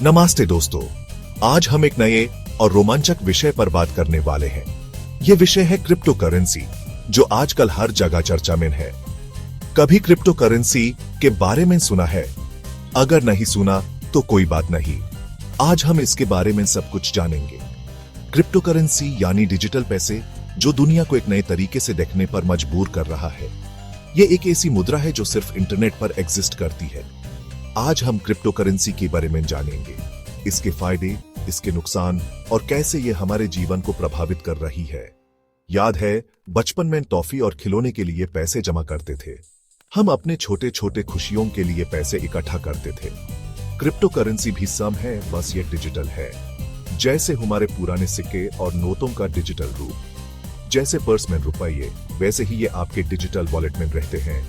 नमस्ते दोस्तों, आज हम एक नए और रोमांचक विषय पर बात करने वाले हैं। ये विषय है क्रिप्टो करेंसी, जो आजकल हर जगह चर्चा में है। कभी क्रिप्टो करेंसी के बारे में सुना है? अगर नहीं सुना तो कोई बात नहीं, आज हम इसके बारे में सब कुछ जानेंगे। क्रिप्टो करेंसी यानी डिजिटल पैसे, जो दुनिया को एक नए तरीके से देखने पर मजबूर कर रहा है। ये एक ऐसी मुद्रा है जो सिर्फ इंटरनेट पर एग्जिस्ट करती है। आज हम क्रिप्टो करेंसी के बारे में जानेंगे, इसके फायदे, इसके नुकसान और कैसे ये हमारे जीवन को प्रभावित कर रही है। याद है, बचपन में टॉफी और खिलौने के लिए पैसे जमा करते थे। हम अपने छोटे छोटे खुशियों के लिए पैसे इकट्ठा करते थे। क्रिप्टो करेंसी भी सम है, बस ये डिजिटल है। जैसे हमारे पुराने सिक्के और नोटों का डिजिटल रूप। जैसे पर्स में रुपये, वैसे ही ये आपके डिजिटल वॉलेट में रहते हैं।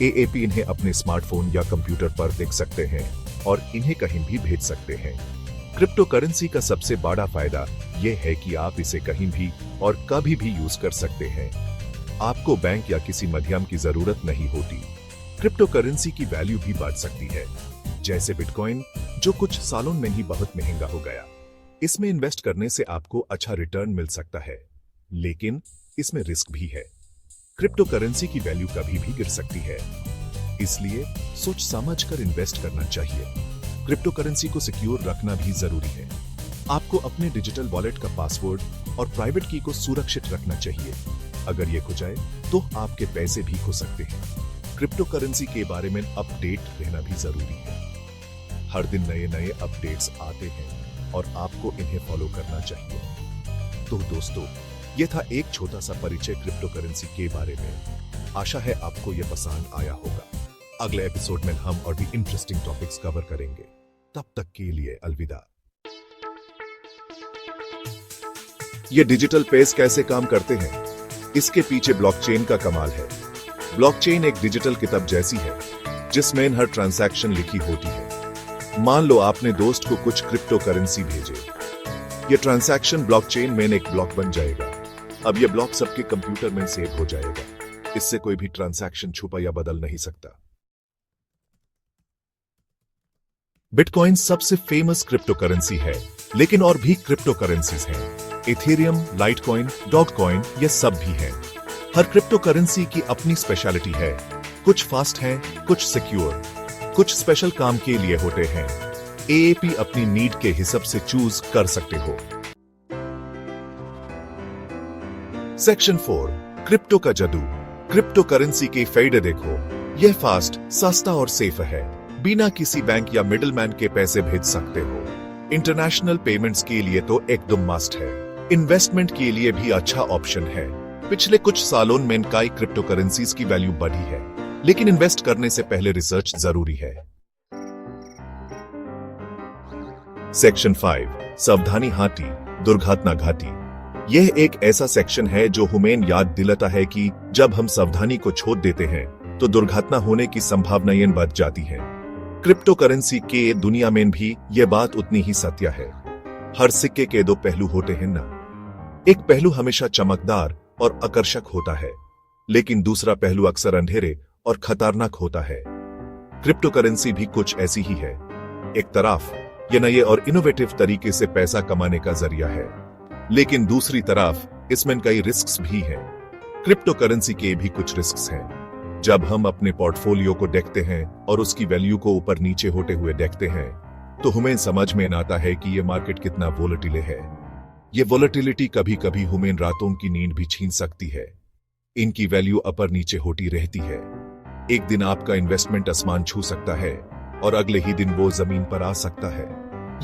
एएपी इन्हें अपने स्मार्टफोन या कंप्यूटर पर देख सकते हैं और इन्हें कहीं भी भेज सकते हैं। क्रिप्टो करेंसी का सबसे बड़ा फायदा यह है कि आप इसे कहीं भी और कभी भी यूज कर सकते हैं। आपको बैंक या किसी माध्यम की जरूरत नहीं होती। क्रिप्टो करेंसी की वैल्यू भी बढ़ सकती है, जैसे बिटकॉइन, जो कुछ सालों में ही बहुत महंगा हो गया। इसमें इन्वेस्ट करने से आपको अच्छा रिटर्न मिल सकता है, लेकिन इसमें रिस्क भी है। क्रिप्टो करेंसी की वैल्यू कभी भी गिर सकती है, इसलिए सोच समझ कर इन्वेस्ट करना चाहिए। क्रिप्टो करेंसी को सिक्योर रखना भी जरूरी है। आपको अपने डिजिटल वॉलेट का पासवर्ड और प्राइवेट की को सुरक्षित रखना चाहिए। अगर ये खो जाए तो आपके पैसे भी खो सकते हैं। क्रिप्टो करेंसी के बारे में अपडेट रहना भी जरूरी है। हर दिन नए नए अपडेट्स आते हैं और आपको इन्हें फॉलो करना चाहिए। तो दोस्तों, ये था एक छोटा सा परिचय क्रिप्टो करेंसी के बारे में। आशा है आपको यह पसंद आया होगा। अगले एपिसोड में हम और भी इंटरेस्टिंग टॉपिक्स कवर करेंगे। तब तक के लिए अलविदा। ये डिजिटल पैसे कैसे काम करते हैं? इसके पीछे ब्लॉकचेन का कमाल है। ब्लॉकचेन एक डिजिटल किताब जैसी है, जिसमें हर ट्रांजैक्शन लिखी होती है। मान लो आपने दोस्त को कुछ क्रिप्टो करेंसी भेजे। ये ट्रांजैक्शन ब्लॉकचेन में एक ब्लॉक बन जाएगा। अब यह ब्लॉक सबके कंप्यूटर में सेव हो जाएगा। इससे कोई भी ट्रांजैक्शन छुपा या बदल नहीं सकता। बिटकॉइन सबसे फेमस क्रिप्टो करेंसी है, लेकिन और भी क्रिप्टो करेंसीज हैं। इथेरियम, लाइटकॉइन, डॉगकॉइन, ये सब भी हैं। हर क्रिप्टो करेंसी की अपनी स्पेशलिटी है। कुछ फास्ट हैं, कुछ सिक्योर, कुछ स्पेशल काम के लिए होते हैं। एएपी अपनी नीड के हिसाब से चूज कर सकते हो। सेक्शन 4, क्रिप्टो का जादू। क्रिप्टो करेंसी के फायदे देखो। यह फास्ट, सस्ता और सेफ है। बिना किसी बैंक या मिडलमैन के पैसे भेज सकते हो। इंटरनेशनल पेमेंट्स के लिए तो एकदम मस्ट है। इन्वेस्टमेंट के लिए भी अच्छा ऑप्शन है। पिछले कुछ सालों में कई क्रिप्टो करेंसीज की वैल्यू बढ़ी है, लेकिन इन्वेस्ट करने से पहले रिसर्च जरूरी है। सेक्शन 5, सावधानी हाथी, दुर्घटना घाटी। यह एक ऐसा सेक्शन है जो हमें याद दिलाता है कि जब हम सावधानी को छोड़ देते हैं तो दुर्घटना होने की संभावनाएं बढ़ जाती हैं। क्रिप्टो करेंसी के दुनिया में भी यह बात उतनी ही सत्य है। हर सिक्के के दो पहलू होते हैं ना। एक पहलू हमेशा चमकदार और आकर्षक होता है, लेकिन दूसरा पहलू अक्सर अंधेरे और खतरनाक होता है। क्रिप्टो करेंसी भी कुछ ऐसी ही है। एक तरफ यह नए और इनोवेटिव तरीके से पैसा कमाने का जरिया है, लेकिन दूसरी तरफ इसमें कई रिस्क्स भी हैं। क्रिप्टो करेंसी के भी कुछ रिस्क्स हैं। जब हम अपने पोर्टफोलियो को देखते हैं और उसकी वैल्यू को ऊपर नीचे होते हुए देखते हैं, तो हमें समझ में आता है कि यह मार्केट कितना वोलेटिल है। यह वोलेटिलिटी कभी कभी हमें रातों की नींद भी छीन सकती है। इनकी वैल्यू ऊपर नीचे होती रहती है। एक दिन आपका इन्वेस्टमेंट आसमान छू सकता है और अगले ही दिन वो जमीन पर आ सकता है।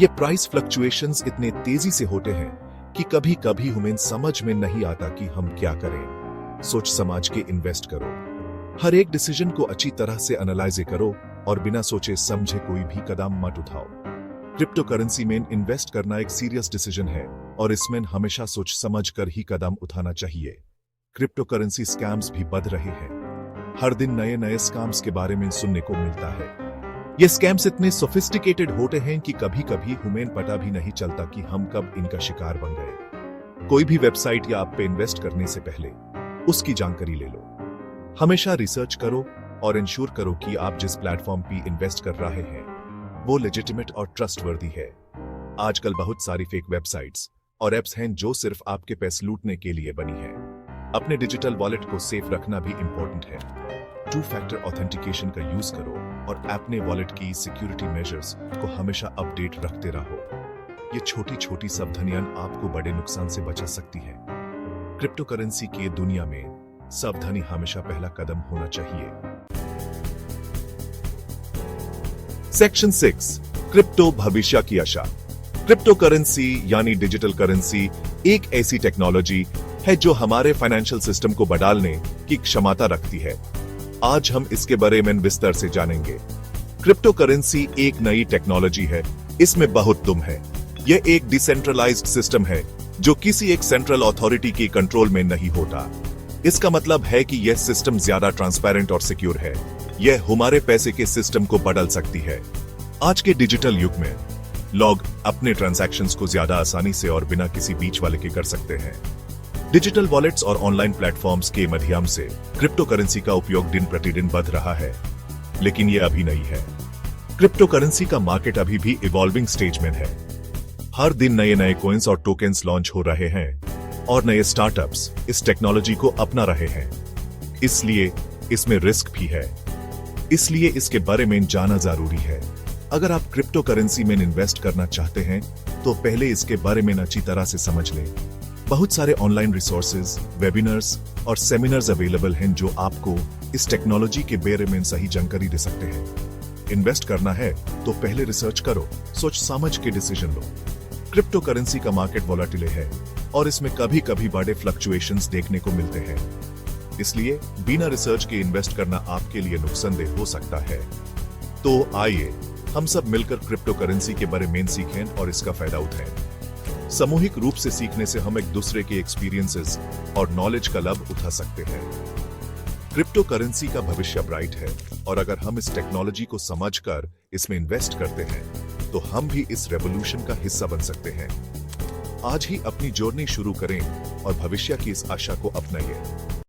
ये प्राइस फ्लक्चुएशंस इतने तेजी से होते हैं कि कभी कभी हमें समझ में नहीं आता कि हम क्या करें। सोच समझ के इन्वेस्ट करो। हर एक डिसीजन को अच्छी तरह से एनालाइज करो और बिना सोचे समझे कोई भी कदम मत उठाओ। क्रिप्टो करेंसी में इन्वेस्ट करना एक सीरियस डिसीजन है और इसमें हमेशा सोच समझ कर ही कदम उठाना चाहिए। क्रिप्टो करेंसी स्कैम्स भी बढ़ रहे हैं। हर दिन नए नए स्कैम्स के बारे में सुनने को मिलता है। ये स्कैम्स इतने सोफिस्टिकेटेड होते हैं कि कभी कभी हमें पता भी नहीं चलता कि हम कब इनका शिकार बन गए। कोई भी वेबसाइट या ऐप पे इन्वेस्ट करने से पहले उसकी जानकारी ले लो। हमेशा रिसर्च करो और इंश्योर करो कि आप जिस प्लेटफॉर्म पे इन्वेस्ट कर रहे हैं वो लेजिटिमेट और ट्रस्टवर्दी है। आजकल बहुत सारी फेक वेबसाइट्स और एप्स हैं जो सिर्फ आपके पैसे लूटने के लिए बनी है। अपने डिजिटल वॉलेट को सेफ रखना भी इंपॉर्टेंट है। 2 फैक्टर ऑथेंटिकेशन का यूज करो और अपने वॉलेट की सिक्योरिटी मेजर्स को हमेशा अपडेट रखते रहो। ये छोटी छोटी सावधानियां आपको बड़े नुकसान से बचा सकती है। क्रिप्टो करेंसी की दुनिया में सावधानी हमेशा पहला कदम होना चाहिए। सेक्शन 6, क्रिप्टो भविष्य की आशा। क्रिप्टो करेंसी यानी डिजिटल करेंसी एक ऐसी टेक्नोलॉजी है जो हमारे फाइनेंशियल सिस्टम को बदलने की क्षमता रखती है। आज हम इसके बारे में विस्तार से जानेंगे। क्रिप्टो करेंसी एक नई टेक्नोलॉजी है, इसमें बहुत दुम है। यह एक डिसेंट्रलाइज्ड सिस्टम है जो किसी एक सेंट्रल अथॉरिटी के कंट्रोल में नहीं होता। इसका मतलब है कि यह सिस्टम ज्यादा ट्रांसपेरेंट और सिक्योर है। यह हमारे पैसे के सिस्टम को बदल सकती है। आज के डिजिटल युग में लोग अपने ट्रांजैक्शंस को ज्यादा आसानी से और बिना किसी बीच वाले के कर सकते हैं। डिजिटल वॉलेट्स और ऑनलाइन प्लेटफॉर्म्स के माध्यम से क्रिप्टो करेंसी का उपयोग दिन प्रतिदिन बढ़ रहा है, लेकिन यह अभी नहीं है। क्रिप्टो करेंसी का मार्केट अभी भी इवॉल्विंग स्टेज में है। हर दिन नए नए कॉइन्स और टोकन्स लॉन्च हो रहे हैं और नए स्टार्टअप्स इस टेक्नोलॉजी को अपना रहे हैं। इसलिए इसमें रिस्क भी है, इसलिए इसके बारे में जानना जरूरी है। अगर आप क्रिप्टो करेंसी में इन्वेस्ट करना चाहते हैं तो पहले इसके बारे में अच्छी तरह से समझ लें। बहुत सारे ऑनलाइन रिसोर्सेज, वेबिनार्स और सेमिनार्स अवेलेबल हैं जो आपको इस टेक्नोलॉजी के बारे में सही जानकारी दे सकते हैं। इन्वेस्ट करना है तो पहले रिसर्च करो, सोच समझ के डिसीजन लो। क्रिप्टो करेंसी का मार्केट वोलेटाइल है और इसमें कभी कभी बड़े फ्लक्चुएशंस देखने को मिलते हैं। इसलिए बिना रिसर्च के इन्वेस्ट करना आपके लिए नुकसानदेह हो सकता है। तो आइए हम सब मिलकर क्रिप्टो करेंसी के बारे में सीखें और इसका फायदा उठाएं। सामूहिक रूप से सीखने से हम एक दूसरे के एक्सपीरियंसेस और नॉलेज का लाभ उठा सकते हैं। क्रिप्टो करेंसी का भविष्य ब्राइट है और अगर हम इस टेक्नोलॉजी को समझकर इसमें इन्वेस्ट करते हैं तो हम भी इस रेवोल्यूशन का हिस्सा बन सकते हैं। आज ही अपनी जर्नी शुरू करें और भविष्य की इस आशा को अपनाइए।